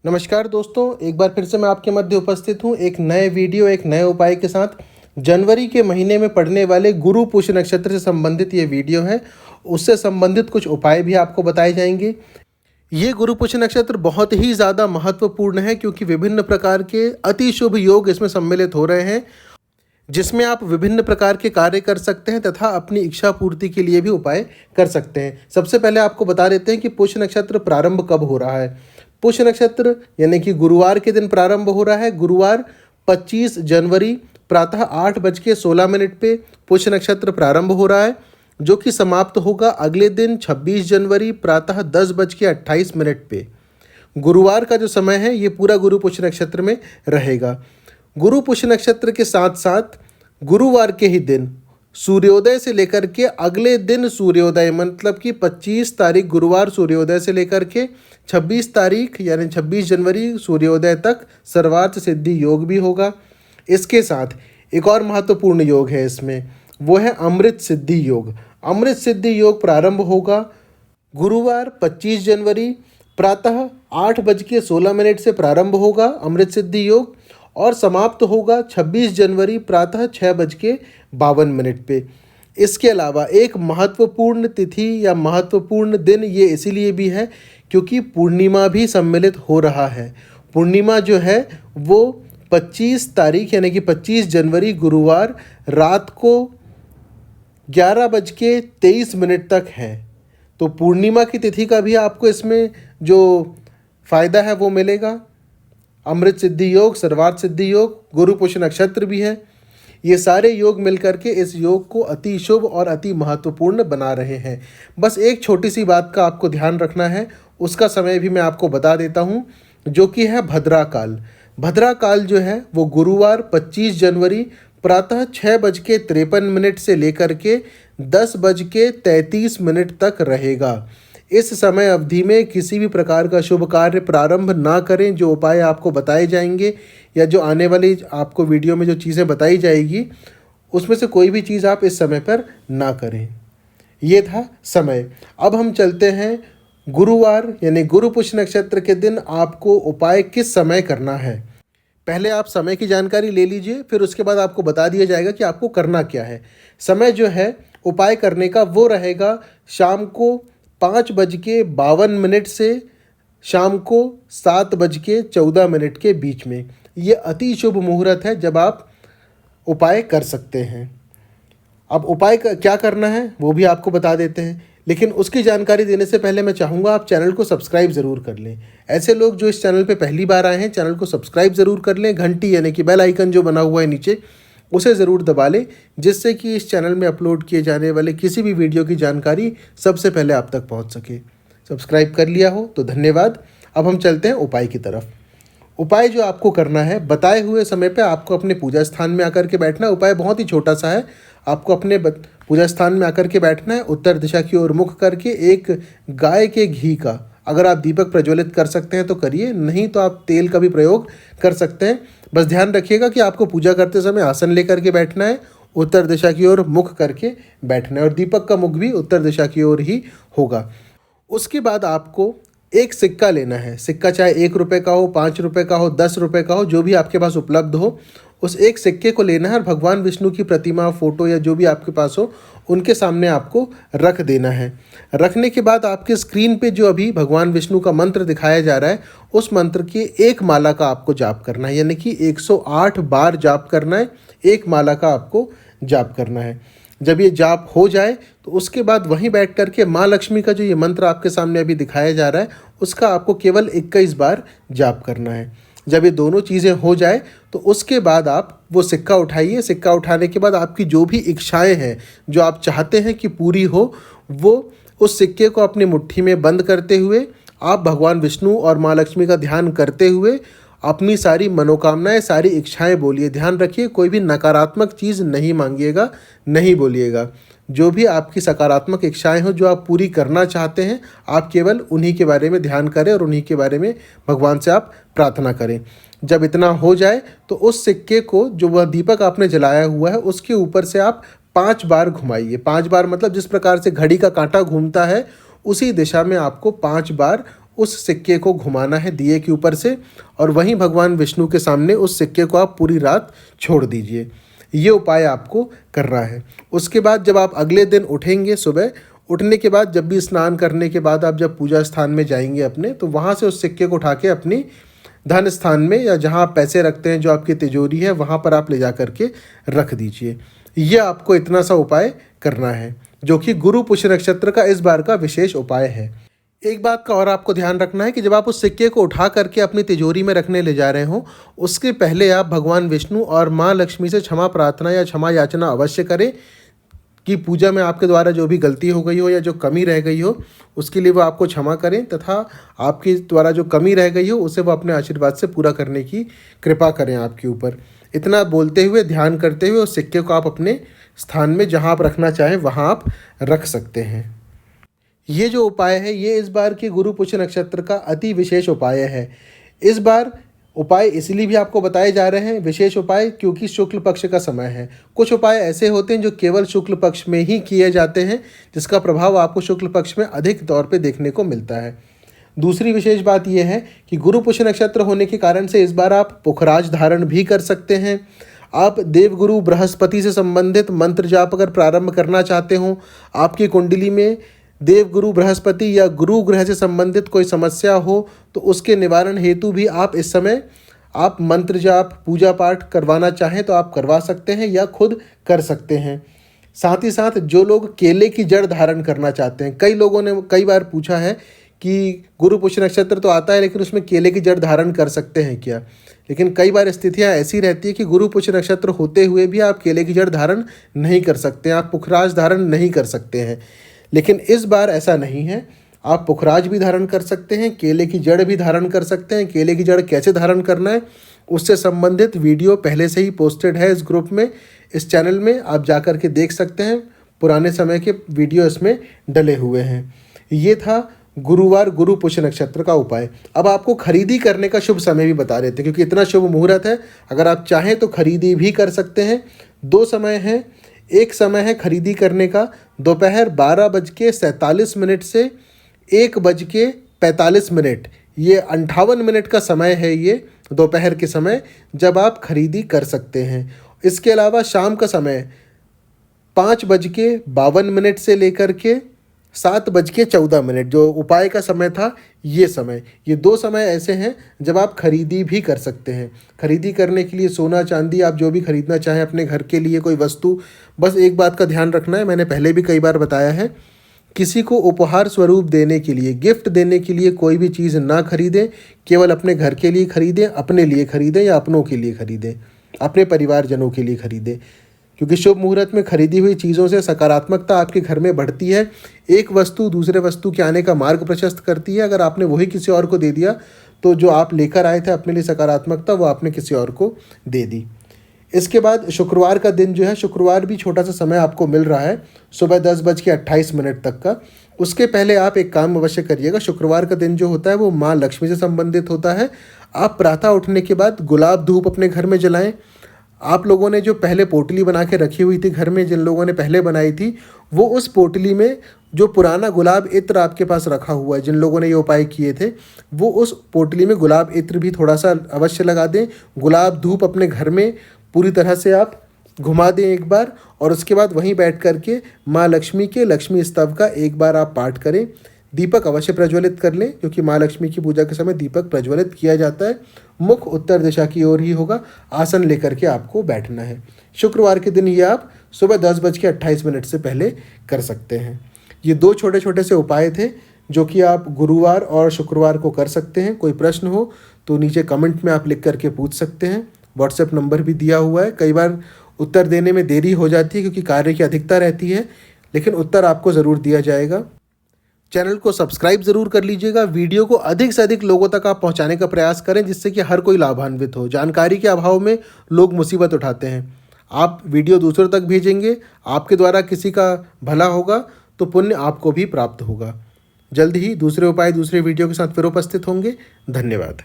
नमस्कार दोस्तों, एक बार फिर से मैं आपके मध्य उपस्थित हूँ एक नए वीडियो एक नए उपाय के साथ। जनवरी के महीने में पड़ने वाले गुरु पुष्य नक्षत्र से संबंधित ये वीडियो है। उससे संबंधित कुछ उपाय भी आपको बताए जाएंगे। ये गुरु पुष्य नक्षत्र बहुत ही ज़्यादा महत्वपूर्ण है क्योंकि विभिन्न प्रकार के अति शुभ योग इसमें सम्मिलित हो रहे हैं, जिसमें आप विभिन्न प्रकार के कार्य कर सकते हैं तथा अपनी इच्छा पूर्ति के लिए भी उपाय कर सकते हैं। सबसे पहले आपको बता देते हैं कि पुष्य नक्षत्र प्रारंभ कब हो रहा है। पुष्य नक्षत्र यानी कि गुरुवार के दिन प्रारंभ हो रहा है। गुरुवार 25 जनवरी प्रातः 8:16 पे पुष्य नक्षत्र प्रारंभ हो रहा है, जो कि समाप्त होगा अगले दिन 26 जनवरी प्रातः 10:28 पे। गुरुवार का जो समय है ये पूरा गुरु पुष्य नक्षत्र में रहेगा। गुरु पुष्य नक्षत्र के साथ साथ गुरुवार के ही दिन सूर्योदय से लेकर के अगले दिन सूर्योदय, मतलब कि 25 तारीख गुरुवार सूर्योदय से लेकर के 26 तारीख यानी 26 जनवरी सूर्योदय तक सर्वार्थ सिद्धि योग भी होगा। इसके साथ एक और महत्वपूर्ण योग है इसमें, वो है अमृत सिद्धि योग। अमृत सिद्धि योग प्रारंभ होगा गुरुवार 25 जनवरी प्रातः 8:16 से प्रारंभ होगा अमृत सिद्धि योग और समाप्त होगा 26 जनवरी प्रातः 6:52 पे। इसके अलावा एक महत्वपूर्ण तिथि या महत्वपूर्ण दिन ये इसीलिए भी है क्योंकि पूर्णिमा भी सम्मिलित हो रहा है। पूर्णिमा जो है वो 25 तारीख यानी कि 25 जनवरी गुरुवार रात को 11:23 तक है। तो पूर्णिमा की तिथि का भी आपको इसमें जो फ़ायदा है वो मिलेगा। अमृत सिद्धि योग, सर्वार्थ सिद्धि योग, गुरु पुष्य नक्षत्र भी है। ये सारे योग मिलकर के इस योग को अति शुभ और अति महत्वपूर्ण बना रहे हैं। बस एक छोटी सी बात का आपको ध्यान रखना है, उसका समय भी मैं आपको बता देता हूँ, जो कि है भद्रा काल। भद्रा काल जो है वो गुरुवार 25 जनवरी प्रातः 6:53 से लेकर के 10:33 तक रहेगा। इस समय अवधि में किसी भी प्रकार का शुभ कार्य प्रारंभ ना करें। जो उपाय आपको बताए जाएंगे या जो आने वाली आपको वीडियो में जो चीज़ें बताई जाएगी उसमें से कोई भी चीज़ आप इस समय पर ना करें। ये था समय। अब हम चलते हैं गुरुवार यानी गुरु पुष्य नक्षत्र के दिन आपको उपाय किस समय करना है। पहले आप समय की जानकारी ले लीजिए, फिर उसके बाद आपको बता दिया जाएगा कि आपको करना क्या है। समय जो है उपाय करने का वो रहेगा शाम को 5:52 से शाम को 7:14 के बीच में। ये अति शुभ मुहूर्त है जब आप उपाय कर सकते हैं। अब उपाय क्या करना है वो भी आपको बता देते हैं, लेकिन उसकी जानकारी देने से पहले मैं चाहूँगा आप चैनल को सब्सक्राइब ज़रूर कर लें। ऐसे लोग जो इस चैनल पे पहली बार आए हैं, चैनल को सब्सक्राइब ज़रूर कर लें। घंटी यानी कि बेल आइकन जो बना हुआ है नीचे, उसे ज़रूर दबा लें, जिससे कि इस चैनल में अपलोड किए जाने वाले किसी भी वीडियो की जानकारी सबसे पहले आप तक पहुंच सके। सब्सक्राइब कर लिया हो तो धन्यवाद। अब हम चलते हैं उपाय की तरफ। उपाय जो आपको करना है, बताए हुए समय पे आपको अपने पूजा स्थान में आकर के बैठना है। उपाय बहुत ही छोटा सा है। आपको अपने पूजा स्थान में आकर के बैठना है, उत्तर दिशा की ओर मुख करके। एक गाय के घी का, अगर आप दीपक प्रज्वलित कर सकते हैं तो करिए, नहीं तो आप तेल का भी प्रयोग कर सकते हैं। बस ध्यान रखिएगा कि आपको पूजा करते समय आसन लेकर के बैठना है, उत्तर दिशा की ओर मुख करके बैठना है और दीपक का मुख भी उत्तर दिशा की ओर ही होगा। उसके बाद आपको एक सिक्का लेना है। सिक्का चाहे 1 रुपये का हो, 5 रुपये का हो, 10 रुपये का हो, जो भी आपके पास उपलब्ध हो, उस एक सिक्के को लेना है और भगवान विष्णु की प्रतिमा, फोटो या जो भी आपके पास हो उनके सामने आपको रख देना है। रखने के बाद आपके स्क्रीन पे जो अभी भगवान विष्णु का मंत्र दिखाया जा रहा है, उस मंत्र की एक माला का आपको जाप करना है, यानी कि 108 बार जाप करना है। एक माला का आपको जाप करना है। जब ये जाप हो जाए तो उसके बाद वहीं बैठ करके माँ लक्ष्मी का जो ये मंत्र आपके सामने अभी दिखाया जा रहा है, उसका आपको केवल 21 बार जाप करना है। जब ये दोनों चीज़ें हो जाए तो उसके बाद आप वो सिक्का उठाइए। सिक्का उठाने के बाद आपकी जो भी इच्छाएं हैं, जो आप चाहते हैं कि पूरी हो, वो उस सिक्के को अपनी मुट्ठी में बंद करते हुए आप भगवान विष्णु और माँ लक्ष्मी का ध्यान करते हुए अपनी सारी मनोकामनाएं, सारी इच्छाएं बोलिए। ध्यान रखिए कोई भी नकारात्मक चीज़ नहीं मांगिएगा, नहीं बोलिएगा। जो भी आपकी सकारात्मक इच्छाएं हो, जो आप पूरी करना चाहते हैं, आप केवल उन्हीं के बारे में ध्यान करें और उन्हीं के बारे में भगवान से आप प्रार्थना करें। जब इतना हो जाए तो उस सिक्के को, जो वह दीपक आपने जलाया हुआ है, उसके ऊपर से आप 5 बार घुमाइए। 5 बार मतलब जिस प्रकार से घड़ी का कांटा घूमता है, उसी दिशा में आपको 5 बार उस सिक्के को घुमाना है दिए के ऊपर से और वहीं भगवान विष्णु के सामने उस सिक्के को आप पूरी रात छोड़ दीजिए। ये उपाय आपको करना है। उसके बाद जब आप अगले दिन उठेंगे, सुबह उठने के बाद जब भी स्नान करने के बाद आप जब पूजा स्थान में जाएंगे अपने, तो वहाँ से उस सिक्के को उठा के अपनी धन स्थान में या जहाँ आप पैसे रखते हैं, जो आपकी तिजोरी है, वहाँ पर आप ले जा करके रख दीजिए। ये आपको इतना सा उपाय करना है, जो कि गुरु पुष्य नक्षत्र का इस बार का विशेष उपाय है। एक बात का और आपको ध्यान रखना है कि जब आप उस सिक्के को उठा करके अपनी तिजोरी में रखने ले जा रहे हो, उसके पहले आप भगवान विष्णु और माँ लक्ष्मी से क्षमा प्रार्थना या क्षमा याचना अवश्य करें कि पूजा में आपके द्वारा जो भी गलती हो गई हो या जो कमी रह गई हो, उसके लिए वो आपको क्षमा करें तथा आपके द्वारा जो कमी रह गई हो उसे वो अपने आशीर्वाद से पूरा करने की कृपा करें आपके ऊपर। इतना बोलते हुए, ध्यान करते हुए उस सिक्के को आप अपने स्थान में जहाँ आप रखना चाहें वहाँ आप रख सकते हैं। ये जो उपाय है ये इस बार के गुरु पुष्य नक्षत्र का अति विशेष उपाय है। इस बार उपाय इसलिए भी आपको बताए जा रहे हैं विशेष उपाय, क्योंकि शुक्ल पक्ष का समय है। कुछ उपाय ऐसे होते हैं जो केवल शुक्ल पक्ष में ही किए जाते हैं, जिसका प्रभाव आपको शुक्ल पक्ष में अधिक तौर पे देखने को मिलता है। दूसरी विशेष बात यह है कि गुरु पुष्य नक्षत्र होने के कारण से इस बार आप पुखराज धारण भी कर सकते हैं। आप देवगुरु बृहस्पति से संबंधित मंत्र जाप अगर प्रारंभ करना चाहते हो, आपकी कुंडली में देवगुरु बृहस्पति या गुरु ग्रह से संबंधित कोई समस्या हो, तो उसके निवारण हेतु भी आप इस समय आप मंत्र जाप पूजा पाठ करवाना चाहें तो आप करवा सकते हैं या खुद कर सकते हैं। साथ ही साथ जो लोग केले की जड़ धारण करना चाहते हैं, कई लोगों ने कई बार पूछा है कि गुरु पुष्य नक्षत्र तो आता है लेकिन उसमें केले की जड़ धारण कर सकते हैं क्या। लेकिन कई बार स्थितियां ऐसी रहती है कि गुरु पुष्य नक्षत्र होते हुए भी आप केले की जड़ धारण नहीं कर सकते, आप पुखराज धारण नहीं कर सकते हैं। लेकिन इस बार ऐसा नहीं है, आप पुखराज भी धारण कर सकते हैं, केले की जड़ भी धारण कर सकते हैं। केले की जड़ कैसे धारण करना है उससे संबंधित वीडियो पहले से ही पोस्टेड है इस ग्रुप में, इस चैनल में, आप जा कर के देख सकते हैं। पुराने समय के वीडियो इसमें डले हुए हैं। ये था गुरुवार गुरु पुष्य नक्षत्र का उपाय। अब आपको खरीदी करने का शुभ समय भी बता देते हैं, क्योंकि इतना शुभ मुहूर्त है। अगर आप चाहें तो खरीदी भी कर सकते हैं। 2 समय हैं। एक समय है खरीदी करने का दोपहर 12:47 से 1:45। ये 58 मिनट का समय है, ये दोपहर के समय जब आप खरीदी कर सकते हैं। इसके अलावा शाम का समय 5:52 से लेकर के 7:14, जो उपाय का समय था ये समय, ये 2 समय ऐसे हैं जब आप खरीदी भी कर सकते हैं। खरीदी करने के लिए सोना चांदी आप जो भी खरीदना चाहें अपने घर के लिए कोई वस्तु, बस एक बात का ध्यान रखना है, मैंने पहले भी कई बार बताया है, किसी को उपहार स्वरूप देने के लिए, गिफ्ट देने के लिए कोई भी चीज़ ना खरीदें। केवल अपने घर के लिए खरीदें, अपने लिए खरीदें या अपनों के लिए खरीदें, अपने परिवारजनों के लिए खरीदें, क्योंकि शुभ मुहूर्त में खरीदी हुई चीज़ों से सकारात्मकता आपके घर में बढ़ती है। एक वस्तु दूसरे वस्तु के आने का मार्ग प्रशस्त करती है। अगर आपने वही किसी और को दे दिया तो जो आप लेकर आए थे अपने लिए सकारात्मकता, वो आपने किसी और को दे दी। इसके बाद शुक्रवार का दिन जो है, शुक्रवार भी छोटा सा समय आपको मिल रहा है सुबह 10:28 तक का। उसके पहले आप एक काम अवश्य करिएगा। शुक्रवार का दिन जो होता है वो माँ लक्ष्मी से संबंधित होता है। आप प्रातः उठने के बाद गुलाब धूप अपने घर में जलाएं। आप लोगों ने जो पहले पोटली बना के रखी हुई थी घर में, जिन लोगों ने पहले बनाई थी, वो उस पोटली में जो पुराना गुलाब इत्र आपके पास रखा हुआ है, जिन लोगों ने ये उपाय किए थे, वो उस पोटली में गुलाब इत्र भी थोड़ा सा अवश्य लगा दें। गुलाब धूप अपने घर में पूरी तरह से आप घुमा दें एक बार, और उसके बाद वहीं बैठ कर के माँ लक्ष्मी के लक्ष्मी स्तव का एक बार आप पाठ करें। दीपक अवश्य प्रज्वलित कर लें, क्योंकि माँ लक्ष्मी की पूजा के समय दीपक प्रज्वलित किया जाता है। मुख उत्तर दिशा की ओर ही होगा। आसन लेकर के आपको बैठना है। शुक्रवार के दिन ये आप सुबह 10:28 से पहले कर सकते हैं। ये 2 छोटे छोटे से उपाय थे जो कि आप गुरुवार और शुक्रवार को कर सकते हैं। कोई प्रश्न हो तो नीचे कमेंट में आप लिख करके पूछ सकते हैं। व्हाट्सएप नंबर भी दिया हुआ है। कई बार उत्तर देने में देरी हो जाती है क्योंकि कार्य की अधिकता रहती है, लेकिन उत्तर आपको ज़रूर दिया जाएगा। चैनल को सब्सक्राइब ज़रूर कर लीजिएगा। वीडियो को अधिक से अधिक लोगों तक आप पहुंचाने का प्रयास करें, जिससे कि हर कोई लाभान्वित हो। जानकारी के अभाव में लोग मुसीबत उठाते हैं। आप वीडियो दूसरों तक भेजेंगे, आपके द्वारा किसी का भला होगा तो पुण्य आपको भी प्राप्त होगा। जल्द ही दूसरे उपाय दूसरे वीडियो के साथ फिर उपस्थित होंगे। धन्यवाद।